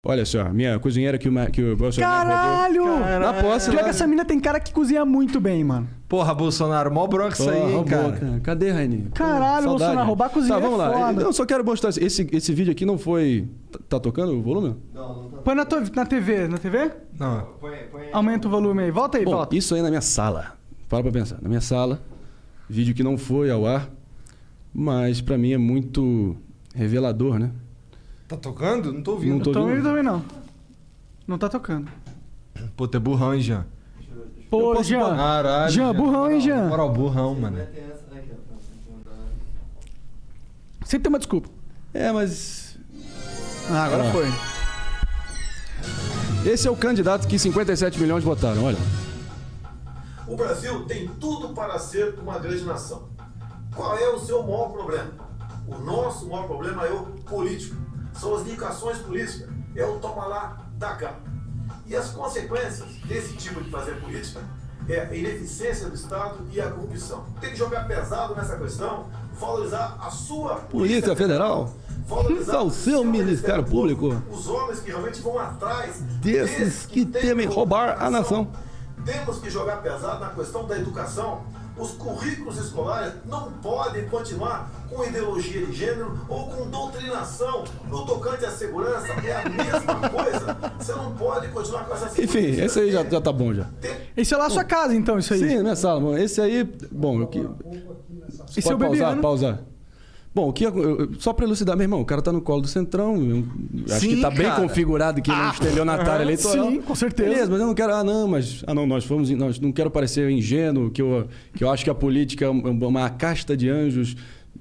Olha só, minha cozinheira que o Bolsonaro Caralho! Na posse, Pior né? que essa mina tem cara que cozinha muito bem, mano. Porra, Bolsonaro, mó bronca isso aí, hein, cara. Cadê, Rainy? Caralho, Saudade. Bolsonaro, roubar a cozinha Tá, vamos é lá. foda. Eu só quero mostrar, esse vídeo aqui não foi... Tá tocando o volume? Não tá. Põe na TV. Na TV? Não. Põe Aumenta o volume aí. Volta aí, Bom, volta. isso aí na minha sala. Para pra pensar. Na minha sala, vídeo que não foi ao ar, mas pra mim é muito revelador, né? Tá tocando? Não tô ouvindo. Não tô Eu tô ouvindo. ouvindo também não. Não tá tocando. Pô, tu é burrão, hein, Jean? Pô, Jean. Caralho. Jean, burrão, hein, Jean? Moral, burrão, mano. Sempre tem uma desculpa. É, mas... Ah, agora Ah. foi. Esse é o candidato que 57 milhões votaram, olha. O Brasil tem tudo para ser uma grande nação. Qual é o seu maior problema? O nosso maior problema é o político. São as indicações políticas. É o toma lá, da cá. E as consequências desse tipo de fazer política é a ineficiência do Estado e a corrupção. Tem que jogar pesado nessa questão, valorizar a sua Polícia Federal, valorizar o seu Ministério Público, os homens que realmente vão atrás desses que temem roubar a nação. Temos que jogar pesado na questão da educação. Os currículos escolares não podem continuar com ideologia de gênero ou com doutrinação. No tocante à segurança, é a mesma coisa. Você não pode continuar com essa... Enfim, esse aí já tá bom já. Esse é lá a sua casa, então, isso aí. Sim, na minha sala. Bom, esse aí... Bom, o que... Esse é o Pode Bebiano. pausar. Bom, o que, só pra elucidar, meu irmão, o cara tá no colo do Centrão. Acho Sim, que tá bem cara. configurado que ele é um estelionatário eleitoral. Sim, com certeza. Beleza, mas eu não quero... não quero parecer ingênuo, que eu acho que a política é uma casta de anjos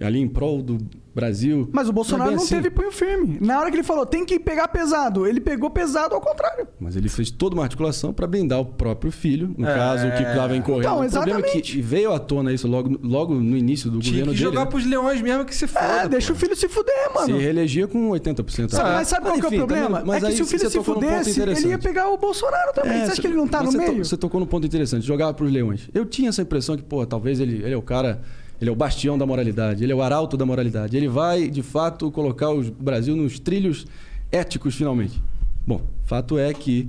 ali em prol do Brasil. Mas o Bolsonaro é bem não assim. teve punho firme. Na hora que ele falou, tem que pegar pesado, ele pegou pesado ao contrário. Mas ele fez toda uma articulação para blindar o próprio filho, no caso, que estava incorrendo. Então, O problema é exatamente. que veio à tona isso logo no início do Tinha governo que dele. jogar né? pros leões mesmo que se foda. Deixa o filho se fuder, mano. Se reelegia com 80%. Mas sabe qual que é o enfim, problema? também- mas é que aí se o filho você se tocou num ponto fudesse, ele ia interessante. pegar o Bolsonaro também. Você acha que ele não tá no meio? Você tocou num ponto interessante, jogava pros leões. Eu tinha essa impressão que, pô, talvez ele é o cara... Ele é o bastião da moralidade, ele é o arauto da moralidade. Ele vai, de fato, colocar o Brasil nos trilhos éticos, finalmente. Bom, fato é que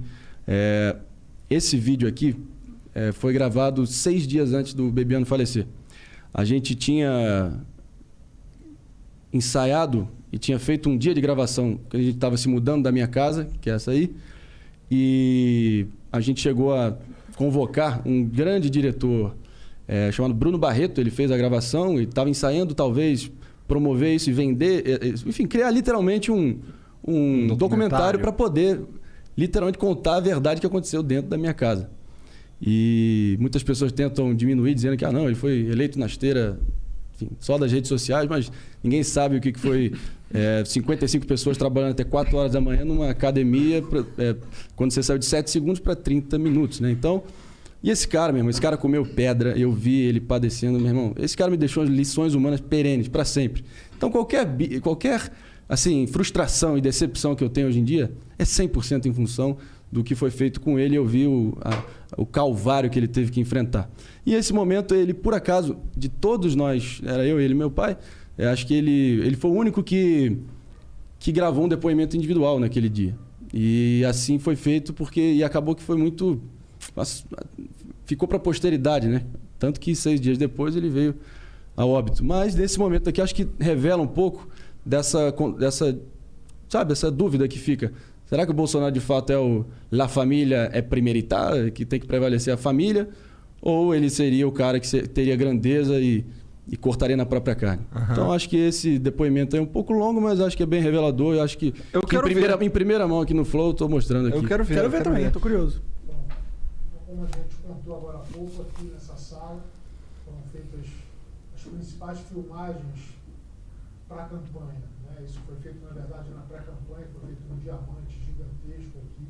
esse vídeo aqui foi gravado 6 dias antes do Bebiano falecer. A gente tinha ensaiado e tinha feito um dia de gravação, que a gente estava se mudando da minha casa, que é essa aí, e a gente chegou a convocar um grande diretor chamado Bruno Barreto. Ele fez a gravação e estava ensaiando, talvez, promover isso e vender, enfim, criar literalmente um documentário para poder literalmente contar a verdade que aconteceu dentro da minha casa. E muitas pessoas tentam diminuir, dizendo que não, ele foi eleito na esteira, enfim, só das redes sociais, mas ninguém sabe o que foi 55 pessoas trabalhando até 4 horas da manhã numa academia, quando você saiu de 7 segundos para 30 minutos, né? Então... E esse cara, meu irmão, esse cara comeu pedra, eu vi ele padecendo, meu irmão. Esse cara me deixou lições humanas perenes, para sempre. Então, qualquer assim, frustração e decepção que eu tenho hoje em dia é 100% em função do que foi feito com ele. Eu vi o calvário que ele teve que enfrentar. E esse momento, ele, por acaso, de todos nós, era eu, ele e meu pai, acho que ele foi o único que gravou um depoimento individual naquele dia. E assim foi feito e acabou que foi muito... ficou para a posteridade, né? Tanto que 6 dias depois ele veio a óbito. Mas nesse momento aqui acho que revela um pouco dessa dúvida que fica. Será que o Bolsonaro de fato é o La Família é primeiritar, que tem que prevalecer a família? Ou ele seria o cara que teria grandeza e cortaria na própria carne? Então acho que esse depoimento é um pouco longo, mas acho que é bem revelador. Eu acho que em primeira mão aqui no Flow eu estou mostrando aqui. Eu quero ver também, eu tô curioso. Como a gente contou agora há pouco, aqui nessa sala foram feitas as principais filmagens para a campanha. Né? Isso foi feito, na verdade, na pré-campanha, foi feito num diamante gigantesco aqui,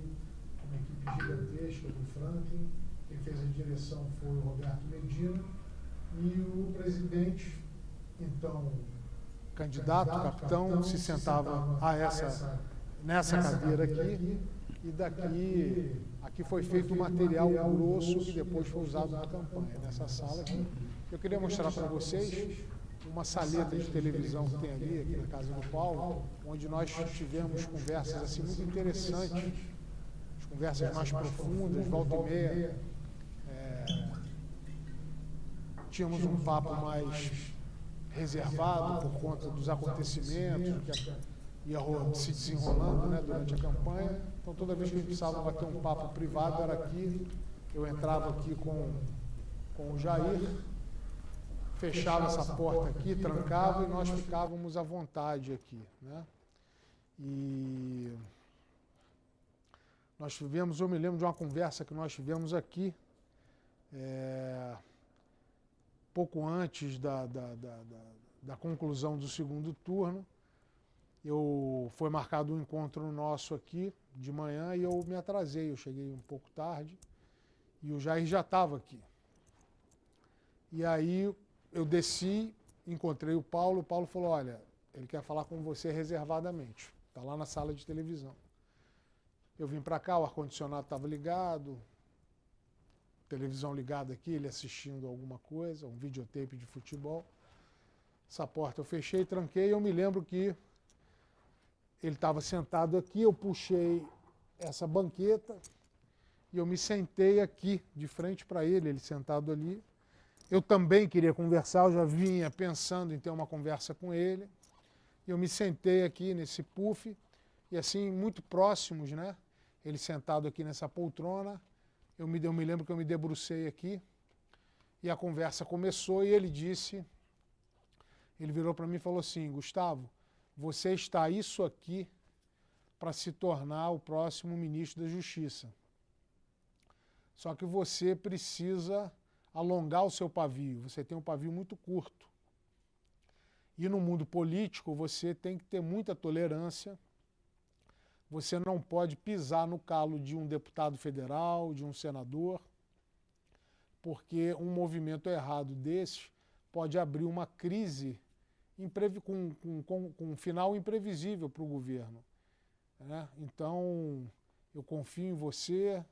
uma equipe gigantesca do Franklin. Quem fez a direção foi o Roberto Medina. E o presidente, então, candidato, capitão, se sentava nessa cadeira aqui. E aqui foi feito um material grosso que depois foi usado na campanha. Nessa sala aqui, eu queria mostrar para vocês uma saleta de televisão que tem ali, aqui na casa do Paulo, onde nós tivemos conversas assim muito interessantes, as conversas mais profundas, volta e meia. Tínhamos um papo mais reservado por conta dos acontecimentos que ia se desenrolando, né, durante a campanha. Então, toda vez que a gente precisava bater um papo privado, era aqui. Eu entrava aqui com o Jair, fechava essa porta aqui, trancava e nós ficávamos à vontade aqui, né? E nós tivemos, eu me lembro de uma conversa que nós tivemos aqui, pouco antes da conclusão do segundo turno. Foi marcado um encontro nosso aqui de manhã e eu me atrasei, eu cheguei um pouco tarde e o Jair já estava aqui. E aí eu desci, encontrei o Paulo falou, olha, ele quer falar com você reservadamente, está lá na sala de televisão. Eu vim para cá, o ar-condicionado estava ligado, televisão ligada aqui, ele assistindo alguma coisa, um videotape de futebol. Essa porta eu fechei, tranquei, eu me lembro que ele estava sentado aqui, eu puxei essa banqueta e eu me sentei aqui, de frente para ele sentado ali. Eu também queria conversar, eu já vinha pensando em ter uma conversa com ele. Eu me sentei aqui nesse puff e assim, muito próximos, né? Ele sentado aqui nessa poltrona. Eu me lembro que eu me debrucei aqui e a conversa começou e ele virou para mim e falou assim, Gustavo, você está isso aqui para se tornar o próximo ministro da Justiça. Só que você precisa alongar o seu pavio, você tem um pavio muito curto. E no mundo político você tem que ter muita tolerância, você não pode pisar no calo de um deputado federal, de um senador, porque um movimento errado desse pode abrir uma crise com um final imprevisível para o governo, né? Então, eu confio em você,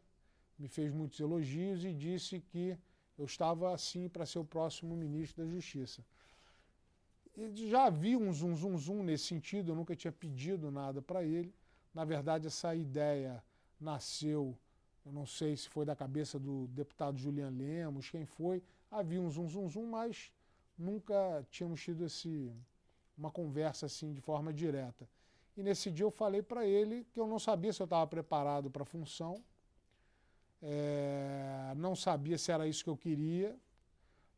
me fez muitos elogios e disse que eu estava assim para ser o próximo ministro da Justiça. E já havia um zum nesse sentido, eu nunca tinha pedido nada para ele. Na verdade, essa ideia nasceu, eu não sei se foi da cabeça do deputado Julian Lemos, quem foi, havia um zum, mas nunca tínhamos tido uma conversa assim de forma direta. E nesse dia eu falei para ele que eu não sabia se eu estava preparado para a função, não sabia se era isso que eu queria,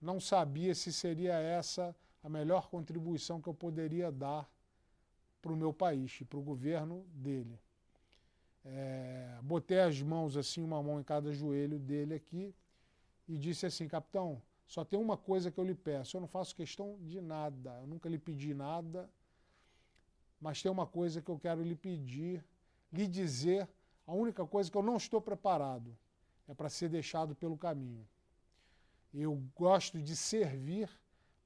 não sabia se seria essa a melhor contribuição que eu poderia dar para o meu país e para o governo dele. Botei as mãos assim, uma mão em cada joelho dele aqui e disse assim, capitão, só tem uma coisa que eu lhe peço, eu não faço questão de nada, eu nunca lhe pedi nada, mas tem uma coisa que eu quero lhe pedir, lhe dizer, a única coisa que eu não estou preparado é para ser deixado pelo caminho. Eu gosto de servir,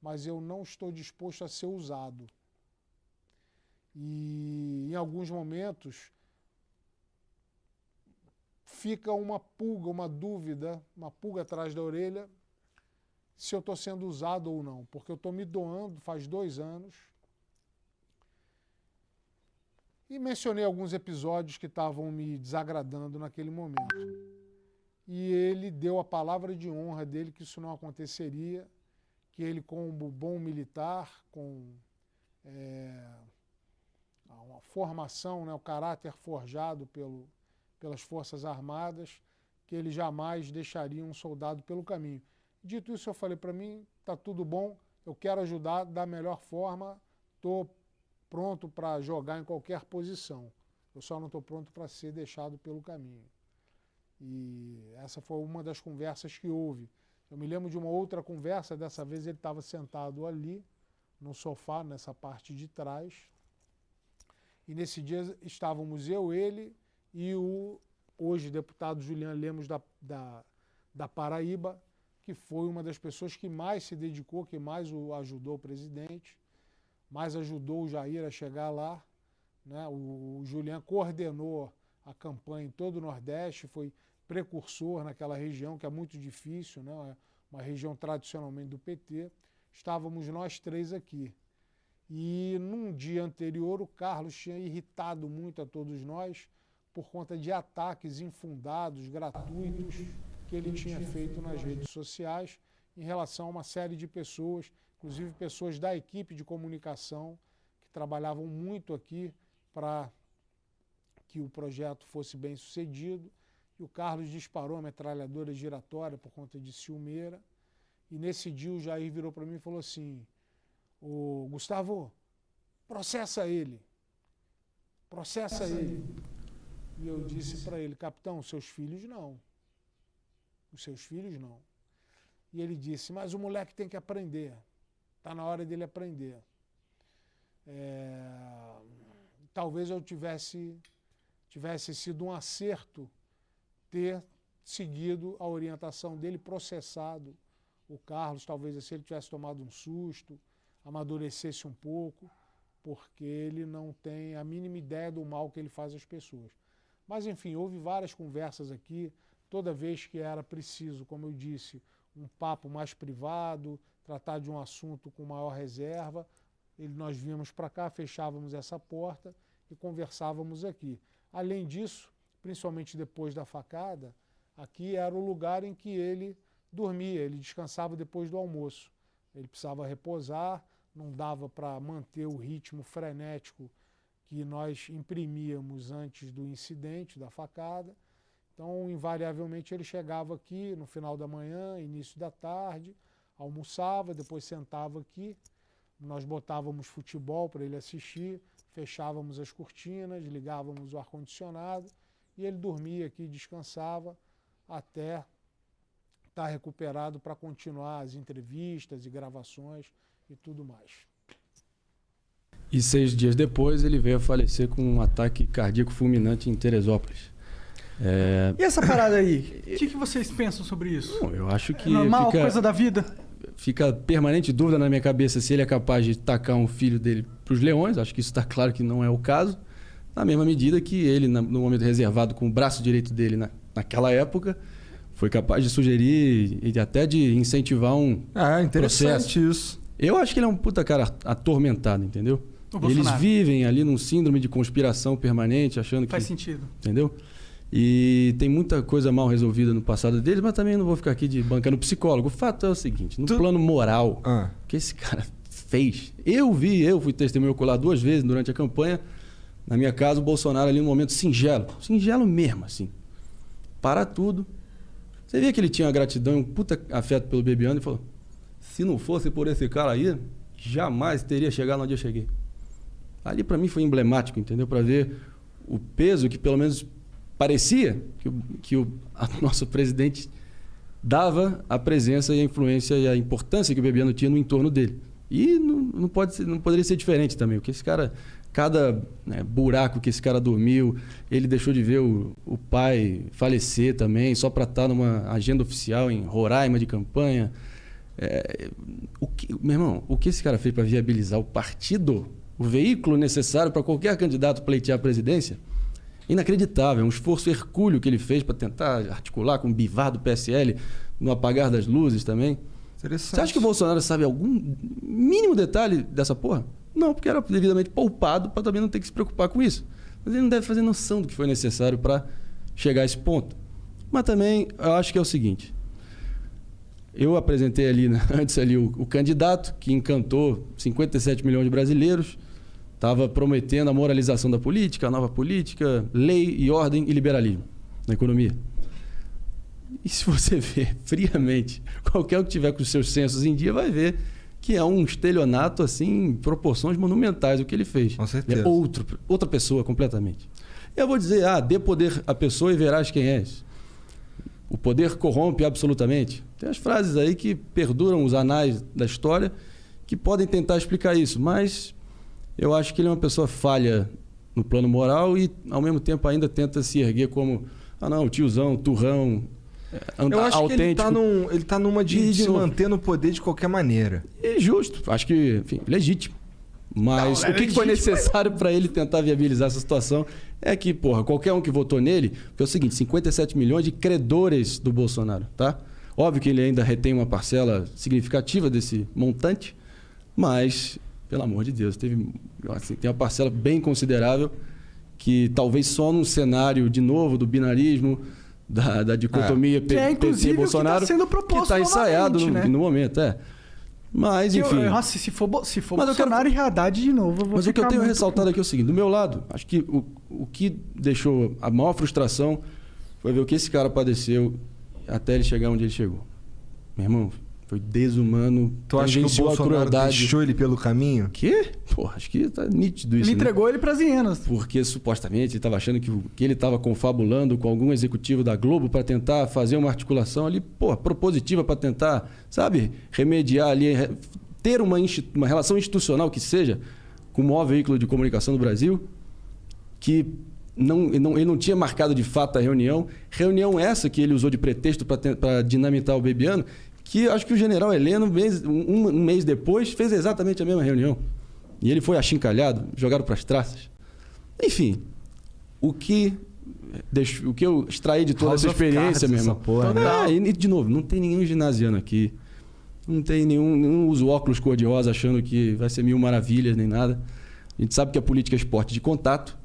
mas eu não estou disposto a ser usado. E em alguns momentos fica uma pulga, uma dúvida, uma pulga atrás da orelha, se eu estou sendo usado ou não, porque eu estou me doando faz 2 anos. E mencionei alguns episódios que estavam me desagradando naquele momento. E ele deu a palavra de honra dele que isso não aconteceria, que ele, como bom militar, com uma formação, né, o caráter forjado pelas Forças Armadas, que ele jamais deixaria um soldado pelo caminho. Dito isso, eu falei para mim, está tudo bom, eu quero ajudar da melhor forma, estou pronto para jogar em qualquer posição. Eu só não estou pronto para ser deixado pelo caminho. E essa foi uma das conversas que houve. Eu me lembro de uma outra conversa, dessa vez ele estava sentado ali, no sofá, nessa parte de trás. E nesse dia estávamos eu, ele e o hoje deputado Julian Lemos da Paraíba, que foi uma das pessoas que mais se dedicou, que mais ajudou o presidente, mais ajudou o Jair a chegar lá, né? O Julian coordenou a campanha em todo o Nordeste, foi precursor naquela região, que é muito difícil, né? Uma região tradicionalmente do PT. estávamos nós 3 aqui. E num dia anterior, o Carlos tinha irritado muito a todos nós por conta de ataques infundados, gratuitos, que ele tinha feito nas redes sociais em relação a uma série de pessoas, inclusive pessoas da equipe de comunicação, que trabalhavam muito aqui para que o projeto fosse bem sucedido. E o Carlos disparou a metralhadora giratória por conta de ciumeira. E nesse dia o Jair virou para mim e falou assim: "Ô, Gustavo, processa ele. Processa ele." E eu disse para ele: "Capitão, seus filhos não. Os seus filhos não." E ele disse: "Mas o moleque tem que aprender. Está na hora dele aprender." Talvez eu tivesse sido um acerto ter seguido a orientação dele, processado o Carlos, talvez se ele tivesse tomado um susto, amadurecesse um pouco, porque ele não tem a mínima ideia do mal que ele faz às pessoas. Mas, enfim, houve várias conversas aqui, toda vez que era preciso, como eu disse, um papo mais privado, tratar de um assunto com maior reserva, nós vínhamos para cá, fechávamos essa porta e conversávamos aqui. Além disso, principalmente depois da facada, aqui era o lugar em que ele dormia, ele descansava depois do almoço. Ele precisava repousar, não dava para manter o ritmo frenético que nós imprimíamos antes do incidente, da facada. Então, invariavelmente, ele chegava aqui no final da manhã, início da tarde, almoçava, depois sentava aqui, nós botávamos futebol para ele assistir, fechávamos as cortinas, ligávamos o ar-condicionado e ele dormia aqui, descansava até estar recuperado para continuar as entrevistas e gravações e tudo mais. E 6 dias depois ele veio a falecer com um ataque cardíaco fulminante em Teresópolis. E essa parada aí? O que vocês pensam sobre isso? Bom, eu acho que é normal, coisa da vida? Fica permanente dúvida na minha cabeça se ele é capaz de tacar um filho dele para os leões. Acho que isso está claro que não é o caso. Na mesma medida que ele, no momento reservado com o braço direito dele naquela época, foi capaz de sugerir e até de incentivar um interessante processo. Isso. Eu acho que ele é um puta cara atormentado, entendeu? Eles vivem ali num síndrome de conspiração permanente, achando que... Faz sentido. Entendeu? E tem muita coisa mal resolvida no passado deles, mas também não vou ficar aqui bancando psicólogo. O fato é o seguinte, no plano moral, o que esse cara fez... Eu fui testemunho ocular 2 vezes durante a campanha, na minha casa, o Bolsonaro ali num momento singelo mesmo, assim. Para tudo. Você via que ele tinha uma gratidão e um puta afeto pelo Bebiano e falou: se não fosse por esse cara aí, jamais teria chegado onde eu cheguei. Ali para mim foi emblemático, entendeu? Para ver o peso que pelo menos parecia que o nosso presidente dava à presença e à influência e à importância que o Bebiano tinha no entorno dele. E não poderia ser diferente também, porque esse cara, cada buraco que esse cara dormiu, ele deixou de ver o pai falecer também, só para estar numa agenda oficial em Roraima de campanha. Meu irmão, o que esse cara fez para viabilizar o partido, o veículo necessário para qualquer candidato pleitear a presidência, inacreditável. É um esforço hercúleo que ele fez para tentar articular com o Bivar do PSL, no apagar das luzes também. Você acha que o Bolsonaro sabe algum mínimo detalhe dessa porra? Não, porque era devidamente poupado para também não ter que se preocupar com isso. Mas ele não deve fazer noção do que foi necessário para chegar a esse ponto. Mas também, eu acho que é o seguinte. Eu apresentei ali, antes ali o candidato que encantou 57 milhões de brasileiros, estava prometendo a moralização da política, a nova política, lei e ordem e liberalismo na economia. E se você ver friamente, qualquer um que tiver com os seus sensos em dia vai ver que é um estelionato assim, em proporções monumentais o que ele fez. Com certeza. É outra pessoa completamente. Eu vou dizer, dê poder à pessoa e verás quem és. O poder corrompe absolutamente. Tem as frases aí que perduram os anais da história que podem tentar explicar isso, mas eu acho que ele é uma pessoa falha no plano moral e, ao mesmo tempo, ainda tenta se erguer como tiozão, turrão, eu acho autêntico. Que ele tá numa de se manter no poder de qualquer maneira. E justo. Acho que, enfim, legítimo. Mas o que foi necessário para ele tentar viabilizar essa situação é que, qualquer um que votou nele, foi o seguinte, 57 milhões de credores do Bolsonaro, tá? Óbvio que ele ainda retém uma parcela significativa desse montante, mas, pelo amor de Deus, tem uma parcela bem considerável que talvez só num cenário, de novo, do binarismo, da dicotomia que é, inclusive, PT-Bolsonaro, o que está sendo proposto que está ensaiado novamente, no momento, Mas, enfim... Nossa, se for Bolsonaro e Haddad de novo, eu vou Mas o que eu tenho muito ressaltado aqui é o seguinte, do meu lado, acho que o que deixou a maior frustração foi ver o que esse cara padeceu até ele chegar onde ele chegou. Meu irmão, foi desumano. Tu acha que o Bolsonaro deixou ele pelo caminho? Quê? Pô, acho que tá nítido isso. Ele entregou ele pras hienas. Porque supostamente ele estava achando que ele estava confabulando com algum executivo da Globo para tentar fazer uma articulação ali, propositiva para tentar, sabe, remediar ali, ter uma relação institucional que seja com o maior veículo de comunicação do Brasil, que ele não tinha marcado de fato a reunião. Reunião essa que ele usou de pretexto para dinamitar o Bebiano, que acho que o general Heleno, um mês depois, fez exatamente a mesma reunião. E ele foi achincalhado, jogado para as traças. Enfim, o que eu extraí de toda essa experiência, meu irmão. E, de novo, não tem nenhum ginasiano aqui. Não tem nenhum usa óculos cor-de-rosa achando que vai ser mil maravilhas nem nada. A gente sabe que a política é esporte de contato,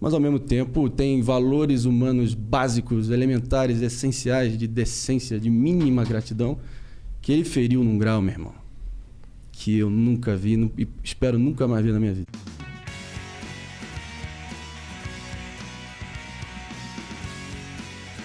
mas ao mesmo tempo tem valores humanos básicos, elementares, essenciais, de decência, de mínima gratidão, que ele feriu num grau, meu irmão, que eu nunca vi e espero nunca mais ver na minha vida.